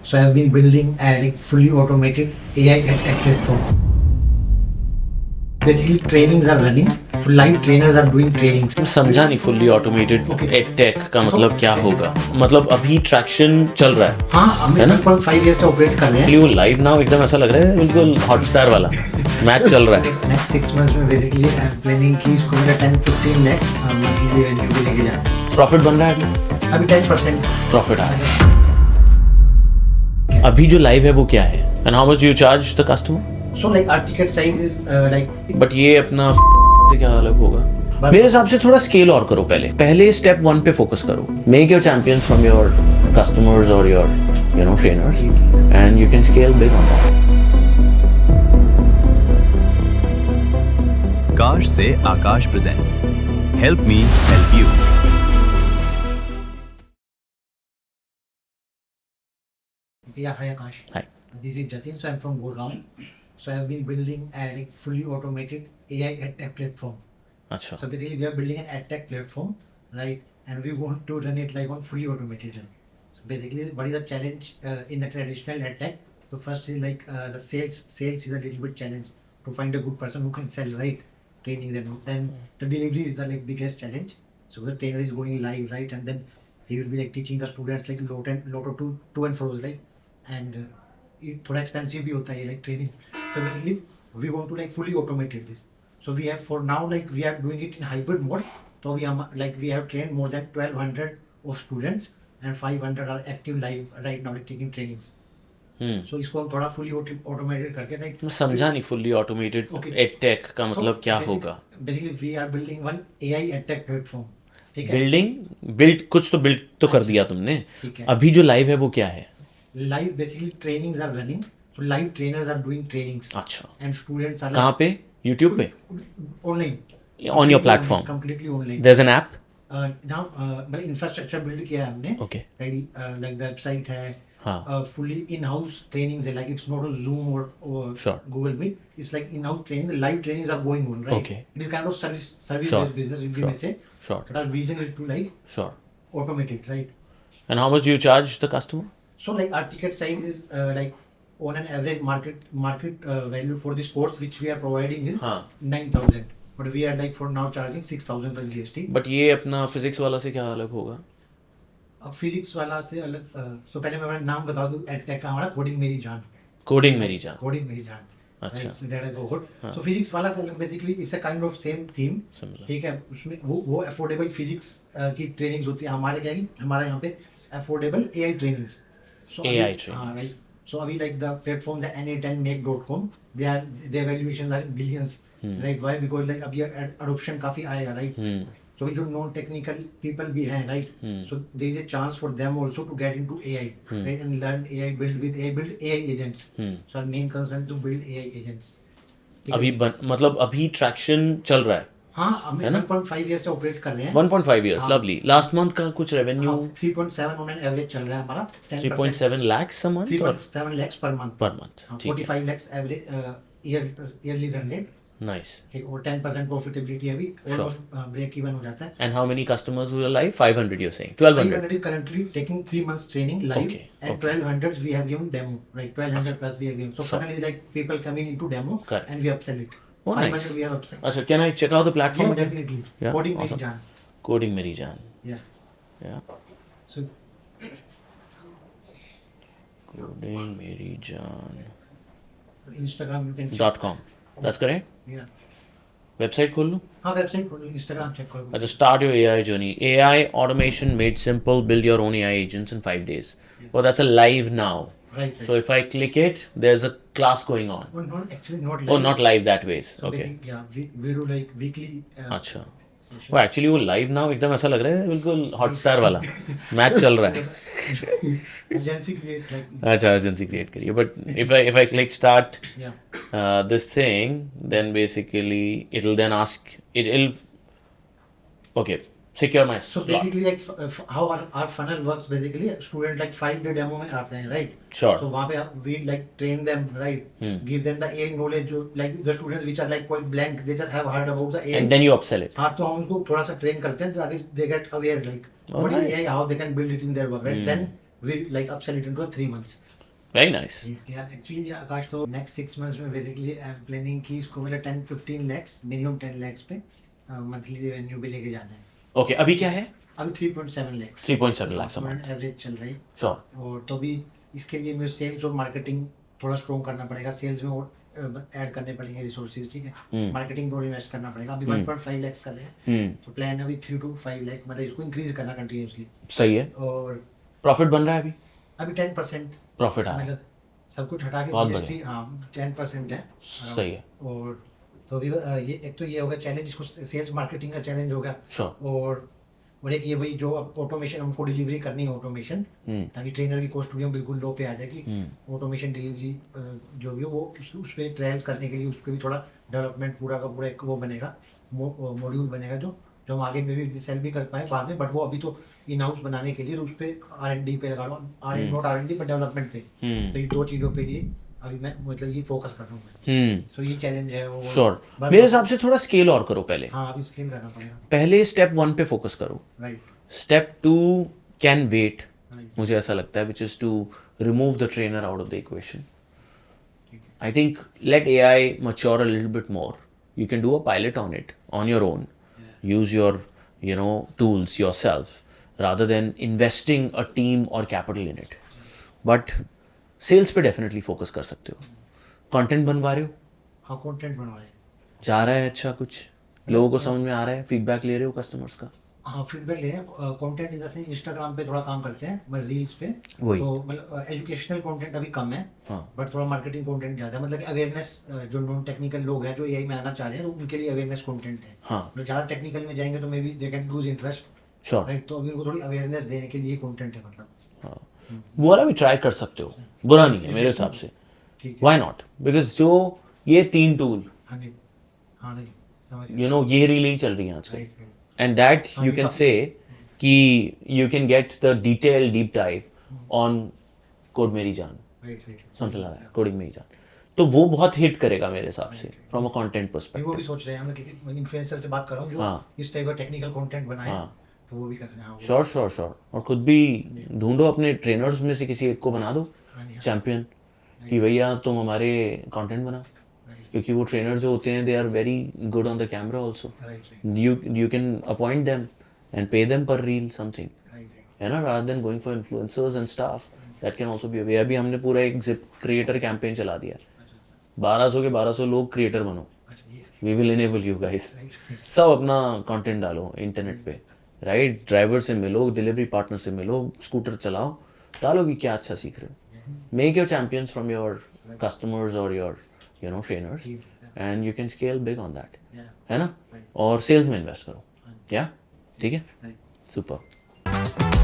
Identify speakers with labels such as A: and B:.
A: So I've been building a like fully automated AI tech platform. Basically, trainings are running. Live trainers are doing trainings.
B: समझा नहीं fully automated edtech का मतलब क्या होगा. मतलब अभी ट्रैक्शन चल रहा है.
A: हाँ, हम 1.5 ईयर से ऑपरेट कर रहे हैं.
B: वो लाइव नाउ एकदम ऐसा लग रहा है बिल्कुल हॉटस्टार वाला मैच चल रहा है.
A: नेक्स्ट 6 मंथ्स में बेसिकली आई एम प्लानिंग कि इसको मेरा 10-15 लाख मंथली रेवेन्यू पे लेके जाना.
B: प्रॉफिट बन रहा है
A: अभी 10%
B: प्रॉफिट आ रहा है. अभी जो लाइव है वो क्या है and how much do you charge the customer.
A: So like our ticket size is like
B: but ये अपना से क्या अलग होगा. मेरे हिसाब से थोड़ा स्केल और करो. पहले स्टेप 1 पे फोकस करो. Make your champions from your customers और your trainers and you can scale big on that.
C: काश से Akash presents help me help you.
A: Yeah, hi Akash.
B: Hi.
A: This is Jatin. So I'm from Gurgaon. So I've been building a like fully automated AI edtech platform.
B: अच्छा.
A: So basically, we are building an edtech platform, right? And we want to run it like on fully automation. So basically, what is the challenge in the traditional edtech? So first is like the sales. Sales is a little bit challenge to find a good person who can sell, right? Trainings and then the delivery is the like biggest challenge. So the trainer is going live, right? And then he will be like teaching the students like lot of to and fro's like. And ये थोड़ा expensive भी होता है like training. So basically we want to like fully automated this. So we have for now like we are doing it in hybrid mode. तो अभी हम like we have train more than 1200 of students and 500 are active live right now taking trainings. So इसको हम थोड़ा fully automated करके like.
B: मैं समझा नहीं फुल्ली ऑटोमेटेड एडटेक का मतलब क्या होगा.
A: Basically we are building one AI edtech platform. ठीक है.
B: बिल्ड कुछ तो बिल्ड तो कर दिया तुमने. अभी जो लाइव है वो क्या है.
A: Live basically trainings are running. So live trainers are doing trainings.
B: अच्छा.
A: And students are
B: कहाँ पे. YouTube पे.
A: Online.
B: On your platform.
A: Completely online.
B: There's an app.
A: Now मतलब infrastructure build किया है हमने.
B: Okay.
A: Like website है.
B: हाँ.
A: Fully in-house trainings है. Like it's not on Zoom or
B: Sure.
A: Google Meet. It's like in-house training. The live trainings are going on, right?
B: Okay.
A: It is kind of service
B: Sure.
A: based business. If we may say.
B: Sure.
A: But our vision is to like
B: Sure.
A: automate it, right?
B: And how much do you charge the customer.
A: So like our ticket size is like on an average market value for the sports which we are providing is 9,000. But we are like for now charging 6,000 plus GST.
B: But ये अपना physics वाला से क्या अलग होगा.
A: अब physics वाला से अलग. so पहले मैं अपना नाम बता दूं. एडटेक का हमारा कोडिंग मेरी जान.
B: कोडिंग मेरी जान.
A: कोडिंग मेरी जान.
B: अच्छा.
A: So फिजिक्स वाला से अलग basically it's a kind of same theme. ठीक है. उसमें वो अफोर्डेबल फिजिक्स की ट्रेनिंग्स होती है. हमारे क्या है हमारे यहाँ पे affordable AI trainings. So
B: AI
A: अभी,
B: trainings.
A: right. So अभी like the platform the n8nmake.com their valuations are in billions. Right. Why? Because like अभी adoption काफी आएगा, right. So जो non technical people भी हैं, right. So there is a chance for them also to get into AI, right, and learn AI, build AI agents. So our main concern to build AI agents.
B: अभी मतलब अभी traction चल रहा है.
A: हाँ, हम 1.5 ईयर से ऑपरेट कर रहे हैं.
B: 1.5 years. Lovely. Last month का कुछ रेवेन्यू.
A: 3.7 ऑन एन एवरेज चल रहा है हमारा.
B: 3.7 lakhs a month.
A: 3.7 lakhs per month.
B: Per month.
A: 45 lakhs average yearly run rate.
B: Nice.
A: और 10% प्रॉफिटेबिलिटी अभी ऑलमोस्ट ब्रेक इवन हो जाता है.
B: And how many customers who are live? 500 you're saying. 1200.
A: 500 is currently taking 3 months training live.
B: Okay,
A: And 1200 we have given demo, right. 1200 plus we have given. So finally like people coming into demo.
B: Correct.
A: And we upsell it.
B: Oh,
A: 500
B: nice.
A: we have upsell.
B: अच्छा, can I check out the platform?
A: Yeah,
B: again?
A: definitely.
B: Yeah,
A: Coding
B: awesome.
A: मेरी जान.
B: Coding मेरी जान.
A: Yeah.
B: Yeah.
A: So
B: Coding मेरी जान.
A: Instagram you can
B: .com. That's correct.
A: Yeah.
B: Website खोल लूँ.
A: हाँ, वेबसाइट खोलो. Instagram check करो.
B: अच्छा, start your AI journey. AI automation made simple. Build your own AI agents in 5 days. Well, that's a live now.
A: Right.
B: So if I click it, there's a class going on.
A: Oh, not actually not live.
B: Oh, not live that ways.
A: So
B: Okay.
A: basically, yeah, we do like weekly.
B: अच्छा. वो actually वो live now एकदम ऐसा लग रहा है बिल्कुल Hotstar वाला मैच चल रहा है.
A: Agency create like.
B: अच्छा, एजेंसी क्रिएट करिए. But if I click start
A: Yeah.
B: this thing, then basically it'll then ask it'll okay, secure my
A: So
B: slot.
A: basically like how our funnel works basically, student like 5-day demo में आते हैं, right.
B: Sure.
A: So वहाँ पे we like train them, right. Give them the AI knowledge जो like the students which are like quite blank, they just have heard about the AI.
B: And then you upsell it.
A: हाँ, तो हम उनको थोड़ा सा train करते हैं ताकि they get aware like what is
B: nice.
A: AI, how they can build it in their work, right. Then we like upsell it into 3 months.
B: Very nice.
A: Yeah, actually, yeah, आकाश तो next 6 months में basically I am planning कि इसको मतलब 10-15 lakhs minimum 10 lakhs पे monthly revenue भी लेके जाना है.
B: ओके, अभी क्या है?
A: अभी 3.7 lakhs
B: 3.7 lakhs a month.
A: Average चल रही.
B: श्योर.
A: और तो भी इसके लिए मुझे सेल्स और मार्केटिंग थोड़ा स्ट्रॉन्ग करना पड़ेगा. सेल्स में और ऐड करने पड़ेंगे रिसोर्सेज. ठीक है. मार्केटिंग को इन्वेस्ट करना पड़ेगा. अभी 1.5 lakhs कर रहे हैं. तो प्लान है अभी 3 to 5 lakh मतलब इसको इंक्रीज करना कंटिन्यूसली.
B: सही है.
A: और
B: प्रॉफिट बन रहा है
A: अभी 10%
B: प्रॉफिट आ रहा है.
A: मतलब सब कुछ हटा के
B: बहुत
A: जीएसटी 10% है.
B: सही है.
A: और तो अभी ये एक तो ये होगा चैलेंज. इसको सेल्स मार्केटिंग का चैलेंज होगा.
B: श्योर.
A: और एक ये वही जो ऑटोमेशन हमको डिलीवरी करनी है ऑटोमेशन, ताकि ट्रेनर की कॉस्ट भी हम बिल्कुल लो पे आ जाएगी. ऑटोमेशन डिलीवरी जो भी हो वो उस पर ट्रायल्स करने के लिए उस पर भी थोड़ा डेवलपमेंट पूरा का पूरा एक वो बनेगा, मॉड्यूल बनेगा जो हम आगे में भी सेल भी कर पाए बाद में. बट वो अभी तो इन हाउस बनाने के लिए उस पर R&D पे लगा लो. नॉट R&D पर डेवलपमेंट पे. तो ये दो चीज़ों पे लिए अभी मैं मतलब ये फोकस कर रहा हूँ मैं. तो ये चैलेंज है वो.
B: श्योर. मेरे हिसाब से थोड़ा स्केल और करो पहले.
A: हाँ, अभी स्केल करना पड़ेगा.
B: पहले स्टेप 1 पे फोकस करो.
A: राइट.
B: Step 2 can wait. मुझे ऐसा लगता है which is to remove the trainer out of the equation. I think let AI mature a little bit more. You can do a pilot on it on your own. Use your, tools yourself rather than investing a team or capital in it. But sales पे definitely focus कर सकते हो. Content बनवा रहे हो?
A: हाँ, content बनवाए.
B: जा रहा है अच्छा कुछ? लोगों को समझ में आ रहा है? फीडबैक ले रहे हो कस्टमर्स का?
A: हाँ, फीडबैक ले रहे हैं. Content in the sense Instagram पे थोड़ा काम करते हैं, मतलब रील्स पे.
B: वही.
A: तो मतलब एजुकेशनल कंटेंट अभी कम है.
B: हाँ.
A: बट थोड़ा मार्केटिंग कंटेंट ज़्यादा है. मतलब अवेयरनेस जो नॉन टेक्निकल लोग हैं जो एआई में आना चाह रहे हैं तो उनके लिए अवेयरनेस कंटेंट है.
B: हाँ.
A: मतलब ज़्यादा टेक्निकल में जाएंगे तो may be they can lose interest.
B: Sure.
A: Right. तो अभी उनको थोड़ी अवेयरनेस देने के लिए कंटेंट है मतलब.
B: हाँ. वो वाला भी ट्राई कर सकते हो. बुरा नहीं है मेरे हिसाब से.
A: ठीक है.
B: Why not? Because जो ये 3 टूल,
A: हाँ नहीं. हाँ नहीं. समझ
B: ये रीलिंग चल रही है आजकल.
A: Right.
B: And that you can say कि you can get the detailed deep dive on Code मेरी जान.
A: Right.
B: समझ ला है कोडिंग मेरी जान. तो वो बहुत हिट करेगा मेरे हिसाब से फ्रॉम अ कंटेंट
A: वो भी
B: पर्सपेक्टिव.
A: सोच रहे हैं. हम किसी इन्फ्लुएंसर से बात कर रहा हूँ जो
B: हाँ.
A: इस टाइप का टेक्निकल कंटेंट बनाए.
B: हाँ.
A: तो वो भी कर रहे हैं. हाँ, वो-
B: श्योर. और खुद भी ढूंढो अपने ट्रेनर्स में से किसी एक को बना दो
A: हाँ नहीं, हाँ.
B: चैंपियन कि भैया तुम हमारे कंटेंट बनाओ.
A: Right.
B: क्योंकि वो ट्रेनर जो होते हैं they are very good on the camera also.
A: Right.
B: You can appoint them and pay them per reel something.
A: Right.
B: है ना, rather than going for influencers and stuff. That can also be a way. अभी हमने पूरा एक zip creator campaign चला दिया. 1200 के 1200 लोग क्रिएटर बनो.
A: अच्छा, ये
B: We will enable you guys.
A: Right.
B: सब अपना कंटेंट डालो इंटरनेट पे. राइट. ड्राइवर से मिलो, डिलीवरी पार्टनर से मिलो, स्कूटर चलाओ, डालो कि क्या अच्छा सीख रहे हो. Make your champions from your customers or your trainers and you can scale big on that.
A: Yeah.
B: है ना. और सेल्स में इन्वेस्ट करो. या ठीक है.
A: Right.
B: सुपर.